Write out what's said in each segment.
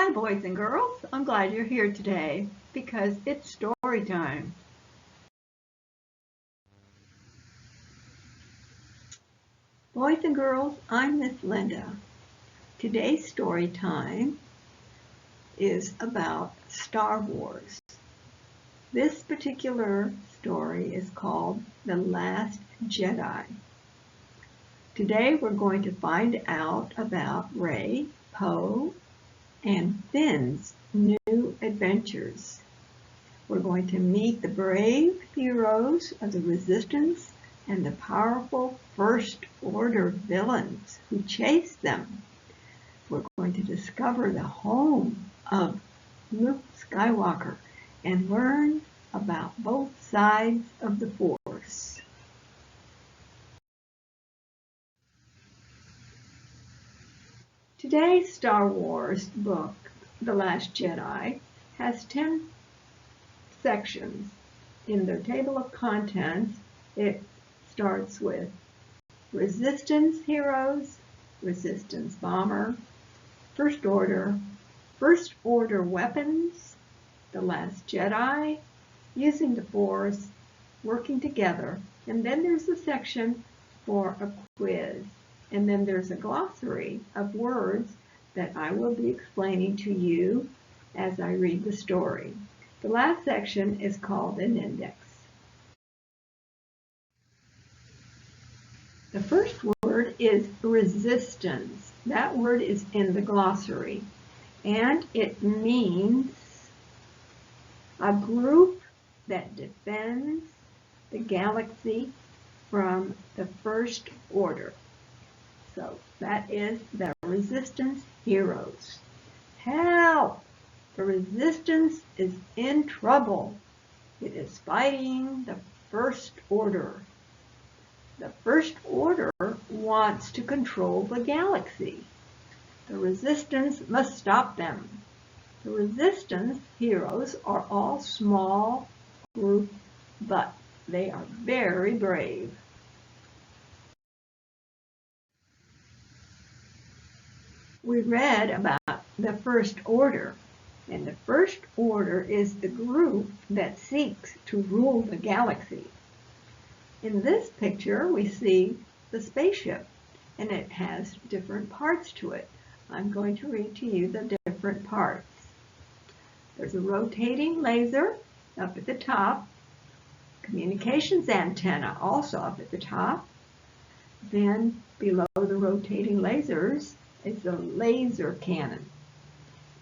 Hi, boys and girls. I'm glad you're here today because it's story time. Boys and girls, I'm Miss Linda. Today's story time is about Star Wars. This particular story is called The Last Jedi. Today we're going to find out about Rey, Poe, and Finn's new adventures. We're going to meet the brave heroes of the Resistance and the powerful First Order villains who chase them. We're going to discover the home of Luke Skywalker and learn about both sides of the Force. Today's Star Wars book, The Last Jedi, has 10 sections. In their table of contents, it starts with Resistance Heroes, Resistance Bomber, First Order Weapons, The Last Jedi, Using the Force, Working Together, and then there's a section for a quiz. And then there's a glossary of words that I will be explaining to you as I read the story. The last section is called an index. The first word is resistance. That word is in the glossary, and it means a group that defends the galaxy from the First Order. So that is the Resistance heroes. Help! The Resistance is in trouble. It is fighting the First Order. The First Order wants to control the galaxy. The Resistance must stop them. The Resistance heroes are all small group, but they are very brave. We read about the First Order, and the First Order is the group that seeks to rule the galaxy. In this picture, we see the spaceship, and it has different parts to it. I'm going to read to you the different parts. There's a rotating laser up at the top, communications antenna also up at the top. Then below the rotating lasers is a laser cannon.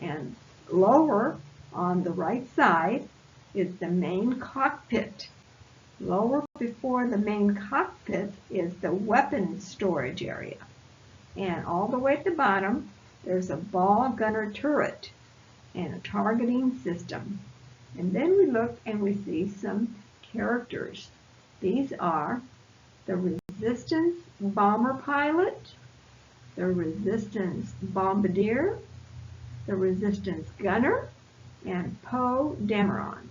And lower on the right side is the main cockpit. Lower before the main cockpit is the weapons storage area. And all the way at the bottom, there's a ball gunner turret and a targeting system. And then we look and we see some characters. These are the Resistance bomber pilot, the Resistance bombardier, the Resistance gunner, and Poe Dameron.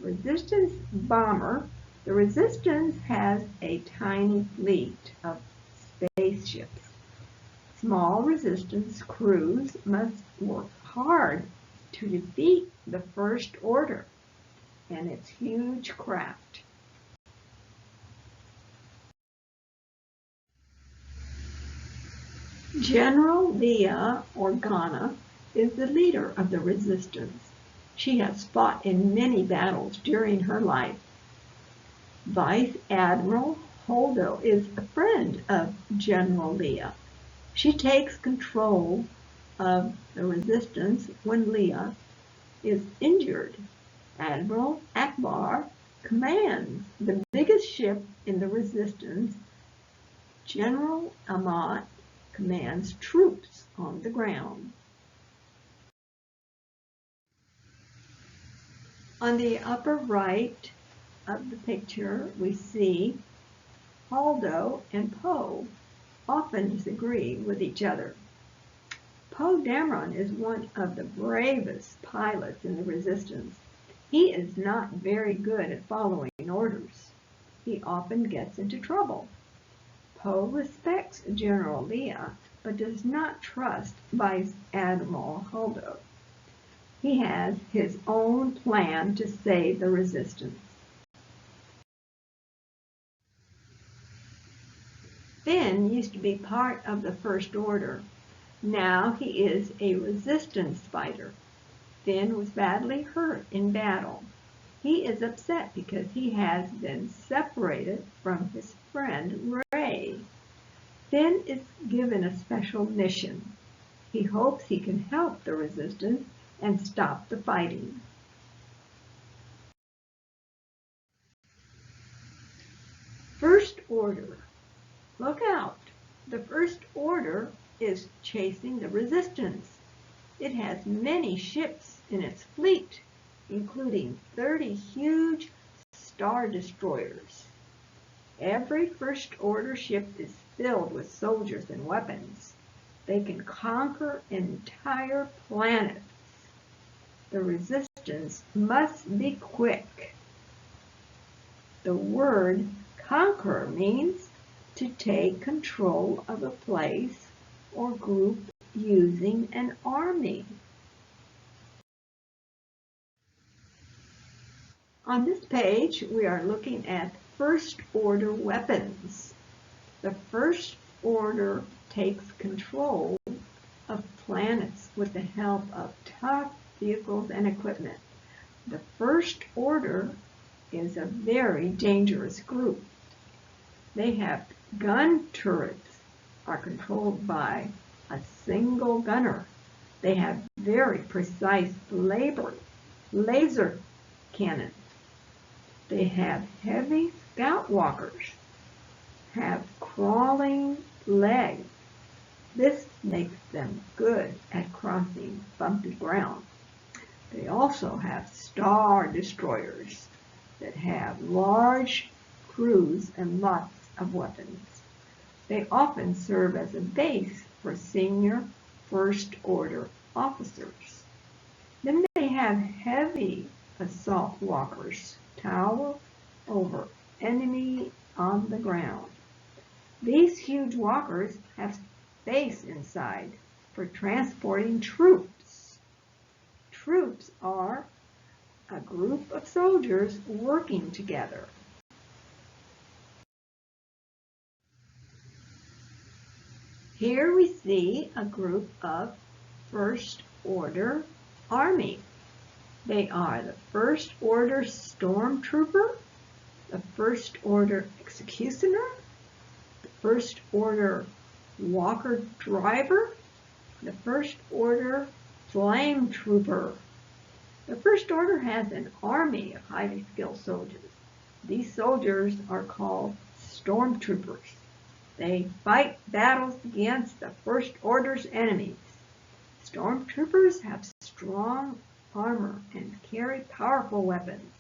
Resistance bomber. The Resistance has a tiny fleet of spaceships. Small Resistance crews must work hard to defeat the First Order and its huge craft. General Leia Organa is the leader of the Resistance. She has fought in many battles during her life. Vice Admiral Holdo is a friend of General Leia. She takes control of the Resistance when Leia is injured. Admiral Akbar commands the biggest ship in the Resistance. General Amat commands troops on the ground. On the upper right of the picture, we see Holdo and Poe often disagree with each other. Poe Dameron is one of the bravest pilots in the Resistance. He is not very good at following orders. He often gets into trouble. Poe respects General Leia, but does not trust Vice Admiral Holdo. He has his own plan to save the Resistance. Finn used to be part of the First Order. Now he is a Resistance fighter. Finn was badly hurt in battle. He is upset because he has been separated from his friend Rey. Finn is given a special mission. He hopes he can help the Resistance and stop the fighting. First Order. Look out! The First Order is chasing the Resistance. It has many ships in its fleet, including 30 huge Star Destroyers. Every First Order ship is filled with soldiers and weapons. They can conquer entire planets. The Resistance must be quick. The word conquer means to take control of a place or group using an army. On this page, we are looking at First Order weapons. The First Order takes control of planets with the help of tough vehicles and equipment. The First Order is a very dangerous group. They have gun turrets, are controlled by a single gunner. They have very precise laser cannons. They have heavy scout walkers, have crawling legs. This makes them good at crossing bumpy ground. They also have Star Destroyers that have large crews and lots of weapons. They often serve as a base for senior First Order officers. Then they have heavy assault walkers tower over enemy on the ground. These huge walkers have space inside for transporting troops. Troops are a group of soldiers working together. Here we see a group of First Order Army. They are the First Order Stormtrooper, the First Order Executioner, the First Order Walker Driver, the First Order Flame Trooper. The First Order has an army of highly skilled soldiers. These soldiers are called Stormtroopers. They fight battles against the First Order's enemies. Stormtroopers have strong armor and carry powerful weapons.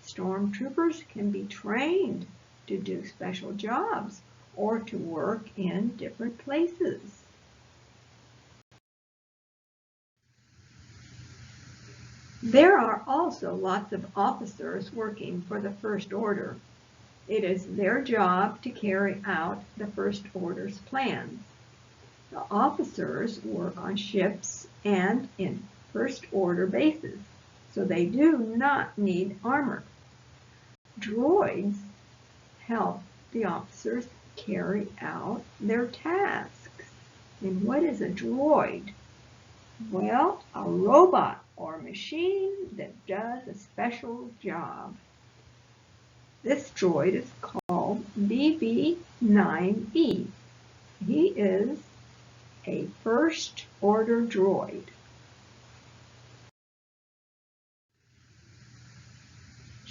Stormtroopers can be trained to do special jobs or to work in different places. There are also lots of officers working for the First Order. It is their job to carry out the First Order's plans. The officers work on ships and in First Order bases, so they do not need armor. Droids help the officers carry out their tasks. And what is a droid? Well, a robot or machine that does a special job. This droid is called BB-9E. He is a First Order droid.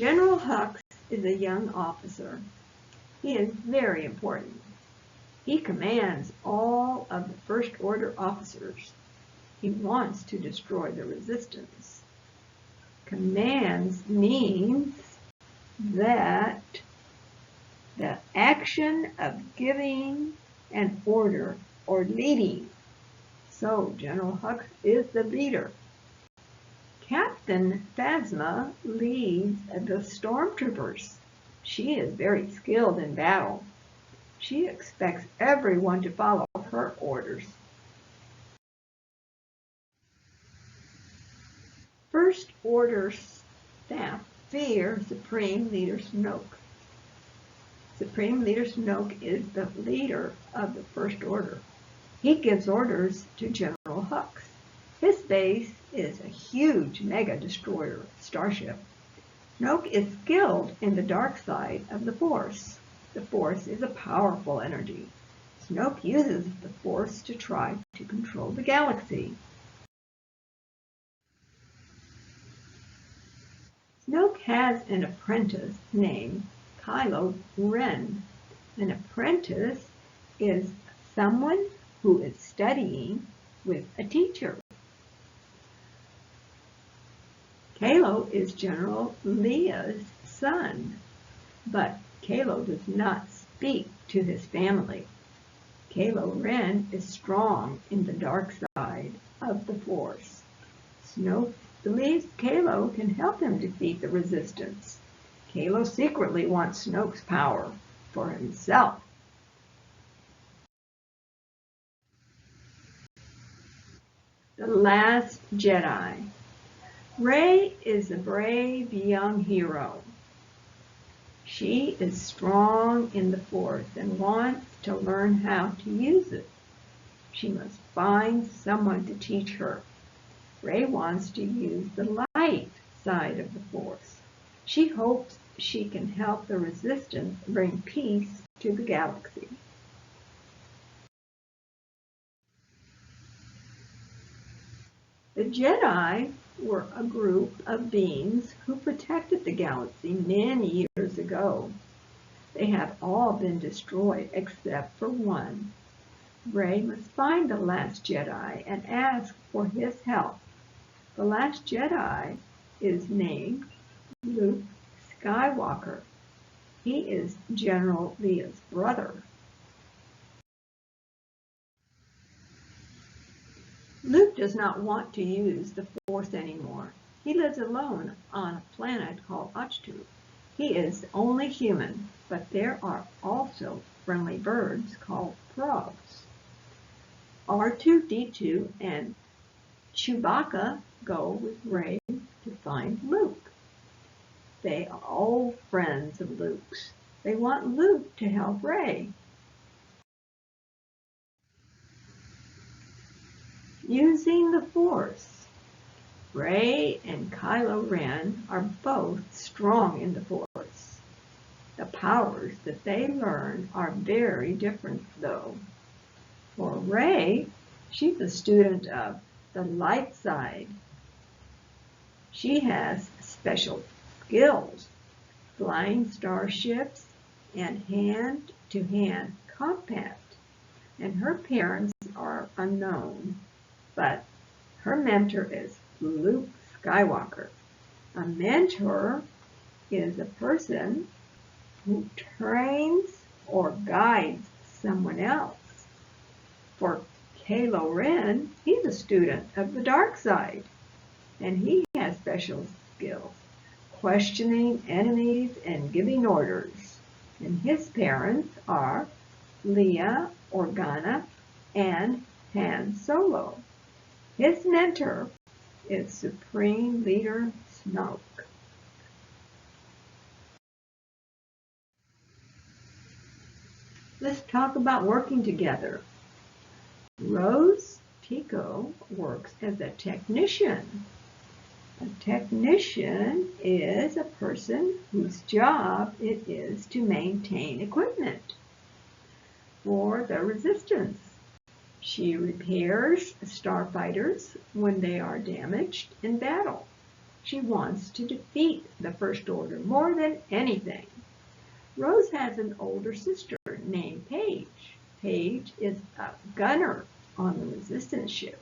General Hux is a young officer. He is very important. He commands all of the First Order officers. He wants to destroy the Resistance. Commands means that the action of giving an order or leading. So General Hux is the leader. Captain Phasma leads the Stormtroopers. She is very skilled in battle. She expects everyone to follow her orders. First Order staff fear Supreme Leader Snoke. Supreme Leader Snoke is the leader of the First Order. He gives orders to General Hux. His base is a huge mega destroyer starship. Snoke is skilled in the dark side of the Force. The Force is a powerful energy. Snoke uses the Force to try to control the galaxy. Snoke has an apprentice named Kylo Ren. An apprentice is someone who is studying with a teacher. Kylo is General Leia's son, but Kylo does not speak to his family. Kylo Ren is strong in the dark side of the Force. Snoke believes Kylo can help him defeat the Resistance. Kylo secretly wants Snoke's power for himself. The Last Jedi. Rey is a brave young hero. She is strong in the Force and wants to learn how to use it. She must find someone to teach her. Rey wants to use the light side of the Force. She hopes she can help the Resistance bring peace to the galaxy. The Jedi were a group of beings who protected the galaxy many years ago. They have all been destroyed except for one. Rey must find the Last Jedi and ask for his help. The Last Jedi is named Luke Skywalker. He is General Leia's brother. Luke does not want to use the Force anymore. He lives alone on a planet called Achtu. He is the only human, but there are also friendly birds called frogs. R2-D2 and Chewbacca go with Rey to find Luke. They are old friends of Luke's. They want Luke to help Rey. Using the Force. Rey and Kylo Ren are both strong in the Force. The powers that they learn are very different, though. For Rey, she's a student of the light side. She has special skills, flying starships and hand-to-hand combat, and her parents are unknown. But her mentor is Luke Skywalker. A mentor is a person who trains or guides someone else. For Kylo Ren, he's a student of the dark side, and he has special skills, questioning enemies and giving orders. And his parents are Leia Organa and Han Solo. His mentor is Supreme Leader Snoke. Let's talk about working together. Rose Tico works as a technician. A technician is a person whose job it is to maintain equipment for the Resistance. She repairs starfighters when they are damaged in battle. She wants to defeat the First Order more than anything. Rose has an older sister named Paige. Paige is a gunner on the Resistance ship.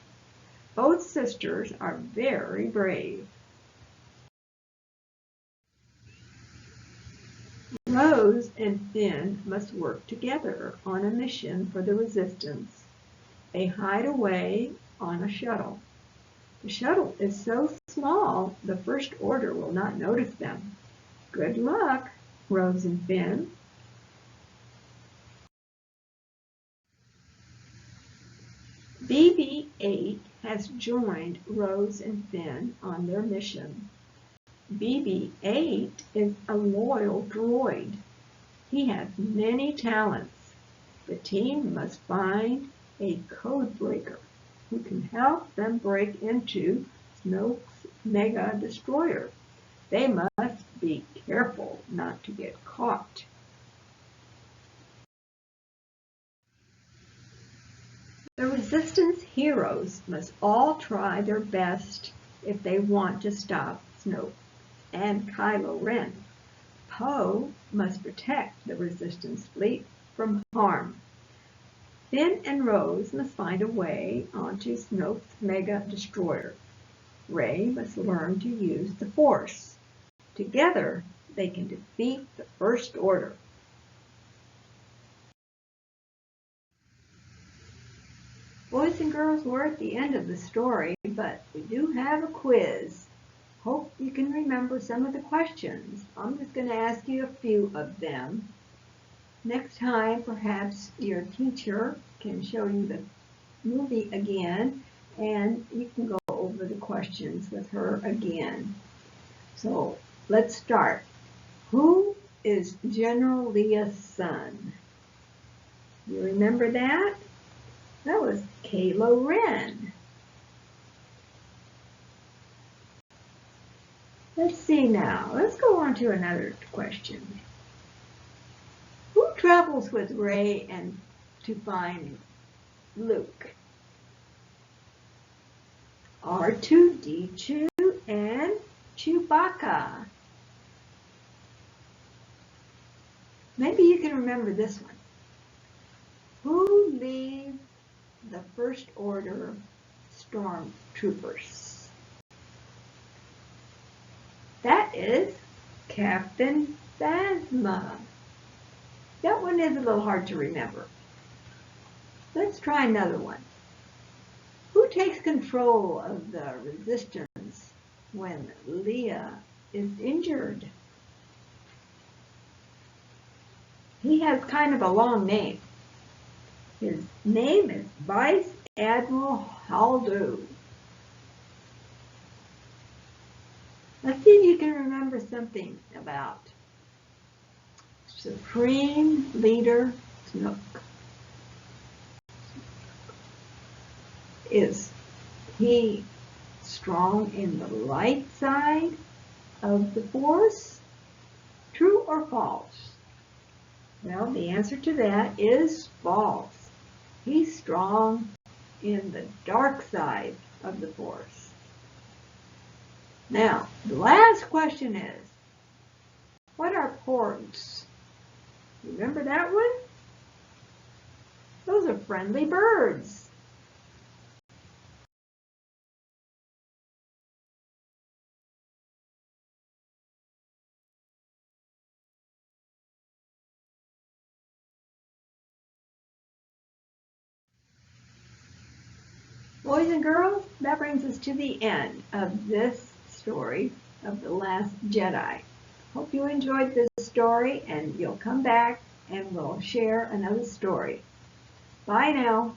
Both sisters are very brave. Rose and Finn must work together on a mission for the Resistance. They hide away on a shuttle. The shuttle is so small, the First Order will not notice them. Good luck, Rose and Finn. BB-8 has joined Rose and Finn on their mission. BB-8 is a loyal droid. He has many talents. The team must find a code breaker who can help them break into Snoke's mega destroyer. They must be careful not to get caught. The Resistance heroes must all try their best if they want to stop Snoke and Kylo Ren. Poe must protect the Resistance fleet from harm. Finn and Rose must find a way onto Snoke's mega destroyer. Rey must learn to use the Force. Together, they can defeat the First Order. Boys and girls, we're at the end of the story, but we do have a quiz. Hope you can remember some of the questions. I'm just going to ask you a few of them. Next time, perhaps your teacher can show you the movie again, and you can go over the questions with her again. So let's start. Who is General Lea's son? You remember that? That was Kylo Ren. Let's see now. Let's go on to another question. Who travels with Rey and to find Luke? R2-D2 and Chewbacca. Maybe you can remember this one. Who leads the First Order stormtroopers? That is Captain Phasma. That one is a little hard to remember. Let's try another one. Who takes control of the Resistance when Leia is injured? He has kind of a long name. His name is Vice Admiral Haldo. Let's see if you can remember something about Supreme Leader Snoke. Is he strong in the light side of the Force? True or false? Well, the answer to that is false. He's strong in the dark side of the Force. Now, the last question is, what are porgs? Remember that one? Those are friendly birds. Boys and girls, that brings us to the end of this story of The Last Jedi. Hope you enjoyed this story and you'll come back and we'll share another story. Bye now.